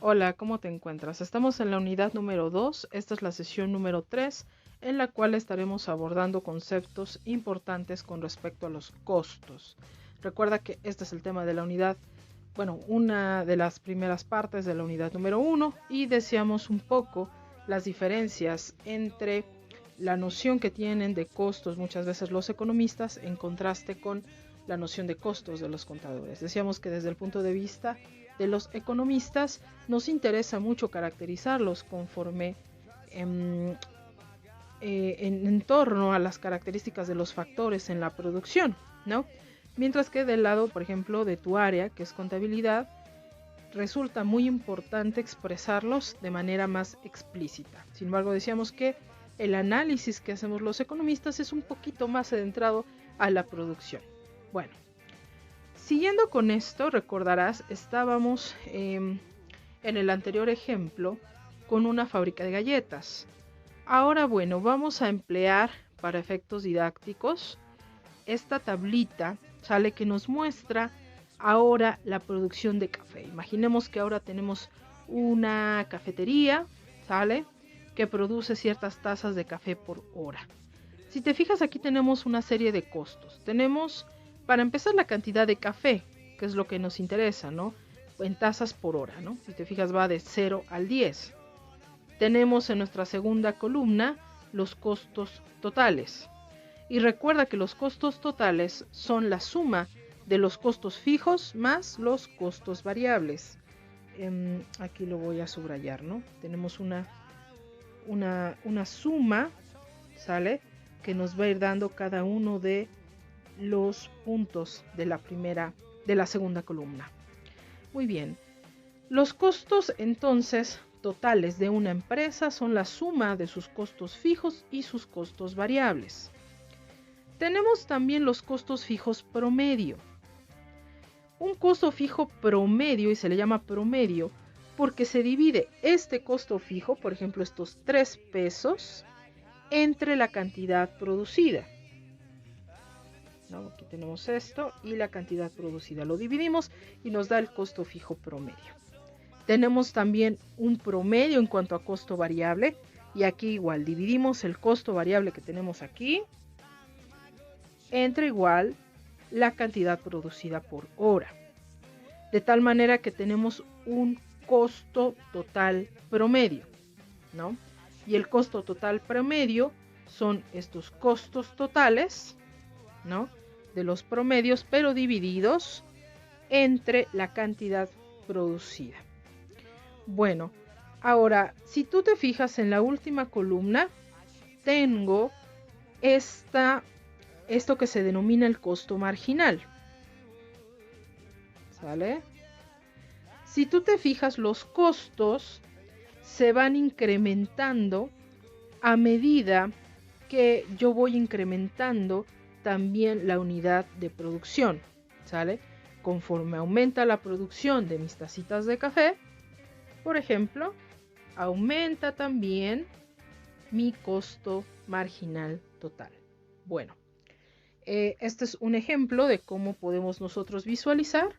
Hola, ¿cómo te encuentras? Estamos en la unidad número 2, esta es la sesión número 3, en la cual estaremos abordando conceptos importantes con respecto a los costos. Recuerda que este es el tema de la unidad, bueno, una de las primeras partes de la unidad número 1 y deseamos un poco las diferencias entre la noción que tienen de costos muchas veces los economistas en contraste con la noción de costos de los contadores. Decíamos que desde el punto de vista de los economistas nos interesa mucho caracterizarlos conforme en torno a las características de los factores en la producción, ¿no? Mientras que del lado, por ejemplo, de tu área, que es contabilidad, resulta muy importante expresarlos de manera más explícita. Sin embargo, decíamos que el análisis que hacemos los economistas es un poquito más adentrado a la producción. Bueno, siguiendo con esto, recordarás, estábamos en el anterior ejemplo con una fábrica de galletas. Ahora, bueno, vamos a emplear para efectos didácticos esta tablita, ¿sale? Que nos muestra ahora la producción de café. Imaginemos que ahora tenemos una cafetería, ¿sale? Que produce ciertas tazas de café por hora. Si te fijas, aquí tenemos una serie de costos. Tenemos, para empezar, la cantidad de café, que es lo que nos interesa, ¿no? En tazas por hora, ¿no? Si te fijas, va de 0 al 10. Tenemos en nuestra segunda columna los costos totales. Y recuerda que los costos totales son la suma de los costos fijos más los costos variables. Aquí lo voy a subrayar, ¿no? Tenemos una suma, ¿sale? Que nos va a ir dando cada uno de los puntos de la segunda columna. Muy bien. Los costos entonces totales de una empresa son la suma de sus costos fijos y sus costos variables. Tenemos también los costos fijos promedio. Un costo fijo promedio, y se le llama promedio, porque se divide este costo fijo, por ejemplo estos 3 pesos, entre la cantidad producida. ¿No? Aquí tenemos esto y la cantidad producida. Lo dividimos y nos da el costo fijo promedio. Tenemos también un promedio en cuanto a costo variable. Y aquí igual dividimos el costo variable que tenemos aquí entre igual la cantidad producida por hora. De tal manera que tenemos un costo total promedio, ¿no? Y el costo total promedio son estos costos totales, ¿no? De los promedios, pero divididos entre la cantidad producida. Bueno, ahora, si tú te fijas en la última columna, tengo esto que se denomina el costo marginal. ¿Sale? Si tú te fijas, los costos se van incrementando a medida que yo voy incrementando también la unidad de producción, ¿sale? Conforme aumenta la producción de mis tacitas de café, por ejemplo, aumenta también mi costo marginal total. Bueno, este es un ejemplo de cómo podemos nosotros visualizar,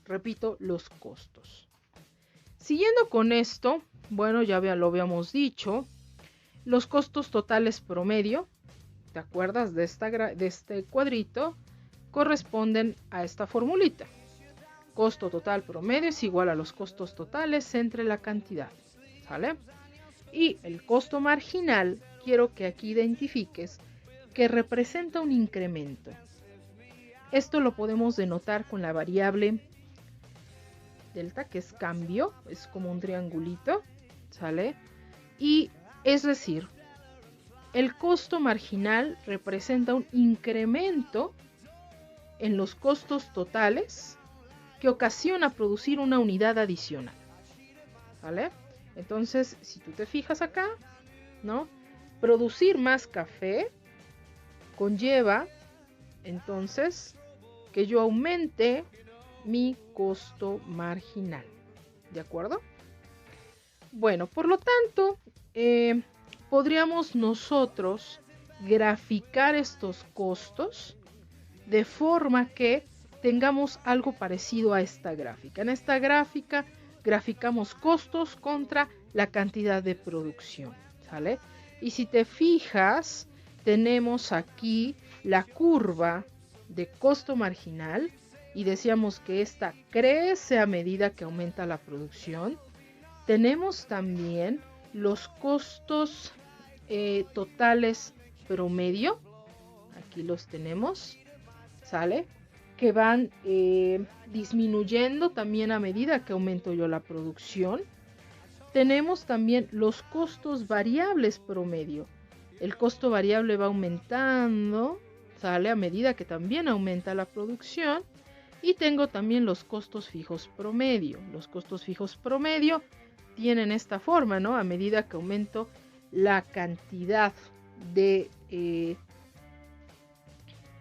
repito, los costos. Siguiendo con esto, bueno, ya lo habíamos dicho, los costos totales promedio, ¿te acuerdas de este cuadrito? Corresponden a esta formulita. Costo total promedio es igual a los costos totales entre la cantidad, ¿sale? Y el costo marginal, quiero que aquí identifiques que representa un incremento. Esto lo podemos denotar con la variable delta, que es cambio, es como un triangulito, ¿sale? Y es decir, el costo marginal representa un incremento en los costos totales que ocasiona producir una unidad adicional, ¿vale? Entonces, si tú te fijas acá, ¿no? Producir más café conlleva, entonces, que yo aumente mi costo marginal, ¿de acuerdo? Bueno, por lo tanto, podríamos nosotros graficar estos costos de forma que tengamos algo parecido a esta gráfica. En esta gráfica graficamos costos contra la cantidad de producción, ¿sale? Y si te fijas, tenemos aquí la curva de costo marginal y decíamos que esta crece a medida que aumenta la producción. Tenemos también los costos totales promedio, aquí los tenemos, ¿sale? Que van disminuyendo también a medida que aumento yo la producción. Tenemos también los costos variables promedio. El costo variable va aumentando, ¿sale? A medida que también aumenta la producción. Y tengo también los costos fijos promedio. Los costos fijos promedio tienen esta forma, ¿no? A medida que aumento la cantidad de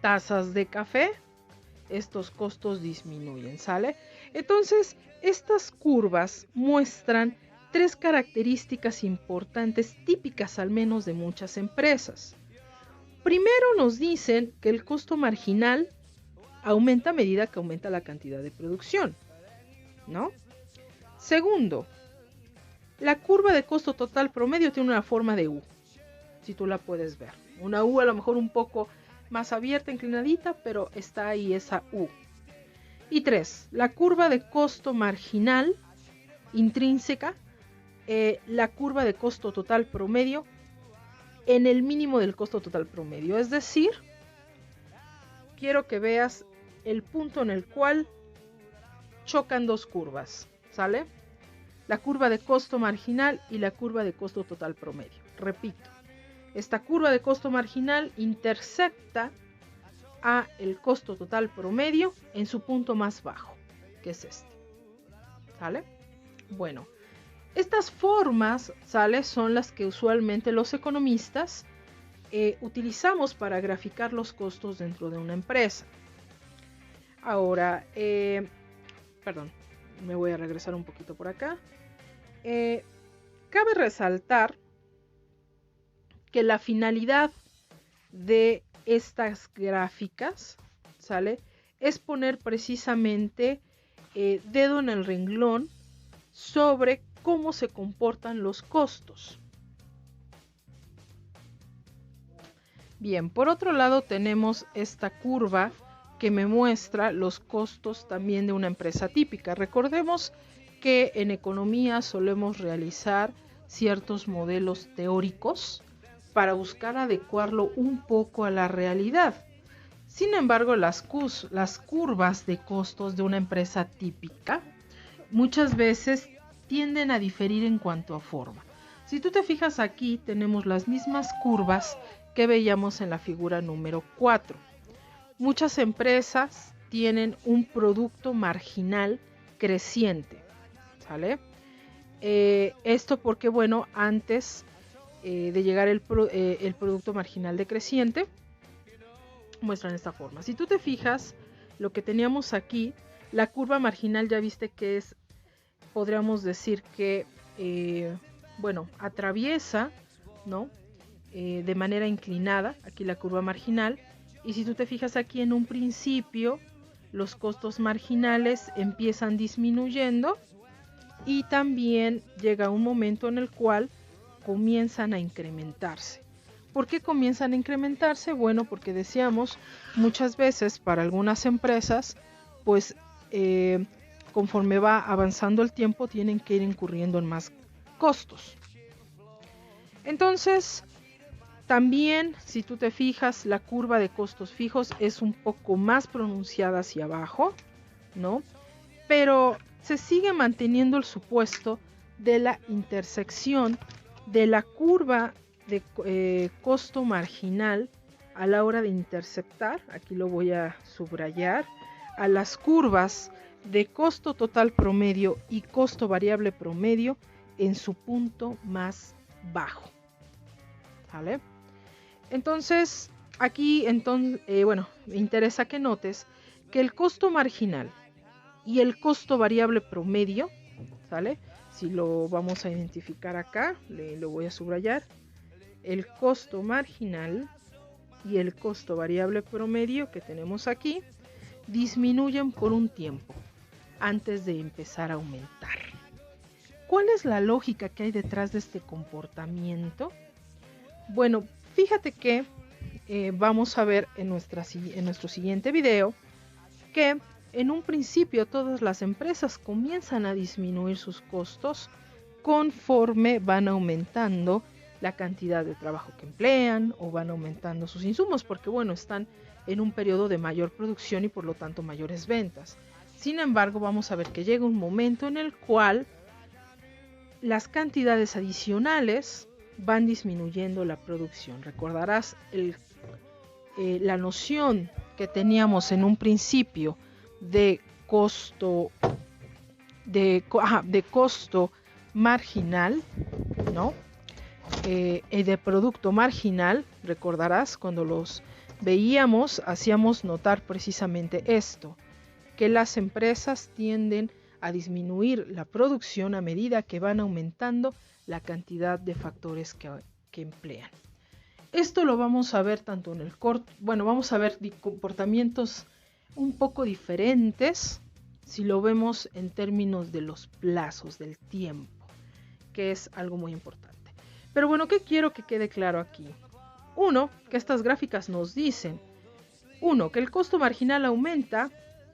tazas de café, estos costos disminuyen, ¿sale? Entonces, estas curvas muestran 3 características importantes, típicas al menos de muchas empresas. Primero nos dicen que el costo marginal aumenta a medida que aumenta la cantidad de producción, ¿no? Segundo, la curva de costo total promedio tiene una forma de U, si tú la puedes ver. Una U a lo mejor un poco más abierta, inclinadita, pero está ahí esa U. Y 3, la curva de costo marginal intrínseca, la curva de costo total promedio en el mínimo del costo total promedio. Es decir, quiero que veas el punto en el cual chocan dos curvas, ¿sale? La curva de costo marginal y la curva de costo total promedio. Repito, esta curva de costo marginal intersecta a el costo total promedio en su punto más bajo, que es este, ¿sale? Bueno, estas formas, ¿sale? Son las que usualmente los economistas utilizamos para graficar los costos dentro de una empresa. Ahora, perdón, me voy a regresar un poquito por acá. Cabe resaltar que la finalidad de estas gráficas, ¿sale? Es poner precisamente dedo en el renglón sobre cómo se comportan los costos. Bien, por otro lado tenemos esta curva que me muestra los costos también de una empresa típica. Recordemos que en economía solemos realizar ciertos modelos teóricos para buscar adecuarlo un poco a la realidad. Sin embargo, las curvas de costos de una empresa típica muchas veces tienden a diferir en cuanto a forma. Si tú te fijas aquí, tenemos las mismas curvas que veíamos en la figura número 4. Muchas empresas tienen un producto marginal creciente, ¿sale? Esto porque, bueno, antes de llegar el producto marginal decreciente, muestran esta forma. Si tú te fijas, lo que teníamos aquí, la curva marginal ya viste que es, podríamos decir que, bueno, atraviesa, ¿no? De manera inclinada, aquí la curva marginal. Y si tú te fijas aquí en un principio, los costos marginales empiezan disminuyendo y también llega un momento en el cual comienzan a incrementarse. ¿Por qué comienzan a incrementarse? Bueno, porque decíamos muchas veces para algunas empresas, pues conforme va avanzando el tiempo tienen que ir incurriendo en más costos. Entonces, también, si tú te fijas, la curva de costos fijos es un poco más pronunciada hacia abajo, ¿no? Pero se sigue manteniendo el supuesto de la intersección de la curva de costo marginal a la hora de interceptar, aquí lo voy a subrayar, a las curvas de costo total promedio y costo variable promedio en su punto más bajo, ¿vale? Entonces, aquí, bueno, me interesa que notes que el costo marginal y el costo variable promedio, ¿sale? Si lo vamos a identificar acá, lo voy a subrayar. El costo marginal y el costo variable promedio que tenemos aquí disminuyen por un tiempo antes de empezar a aumentar, ¿Cuál es la lógica que hay detrás de este comportamiento? Bueno, fíjate que vamos a ver en nuestro siguiente video que en un principio todas las empresas comienzan a disminuir sus costos conforme van aumentando la cantidad de trabajo que emplean o van aumentando sus insumos, porque bueno, están en un periodo de mayor producción y por lo tanto mayores ventas. Sin embargo, vamos a ver que llega un momento en el cual las cantidades adicionales van disminuyendo la producción. Recordarás la noción que teníamos en un principio de costo marginal, ¿no? De producto marginal. Recordarás, cuando los veíamos hacíamos notar precisamente esto, que las empresas tienden a disminuir la producción a medida que van aumentando la cantidad de factores que emplean. Esto lo vamos a ver tanto en el corto, bueno, vamos a ver comportamientos un poco diferentes si lo vemos en términos de los plazos, del tiempo, que es algo muy importante. Pero bueno, ¿qué quiero que quede claro aquí? Uno, que estas gráficas nos dicen, que el costo marginal aumenta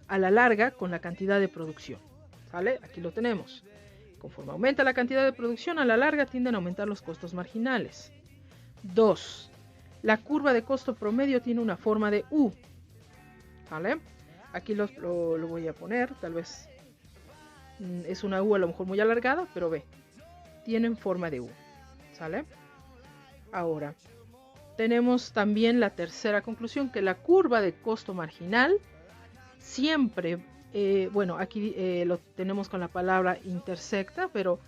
a la larga con la cantidad de producción. ¿Sale? Aquí lo tenemos. Conforme aumenta la cantidad de producción, a la larga tienden a aumentar los costos marginales. 2. La curva de costo promedio tiene una forma de U. ¿Vale? Aquí lo voy a poner, tal vez es una U a lo mejor muy alargada, pero ve, tienen forma de U. ¿Sale? Ahora, tenemos también la tercera conclusión, que la curva de costo marginal siempre, bueno, aquí lo tenemos con la palabra intersecta, pero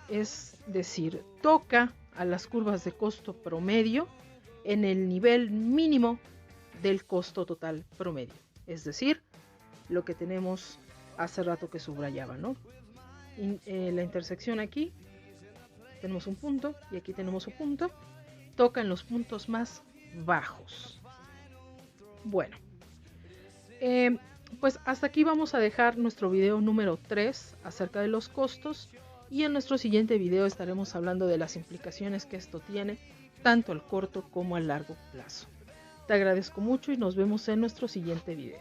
es decir, toca a las curvas de costo promedio en el nivel mínimo del costo total promedio. Es decir, lo que tenemos hace rato que subrayaba, ¿no? La intersección aquí, tenemos un punto y aquí tenemos un punto, tocan los puntos más bajos. Bueno, pues hasta aquí vamos a dejar nuestro video número 3 acerca de los costos, y en nuestro siguiente video estaremos hablando de las implicaciones que esto tiene tanto al corto como al largo plazo. Te agradezco mucho y nos vemos en nuestro siguiente video.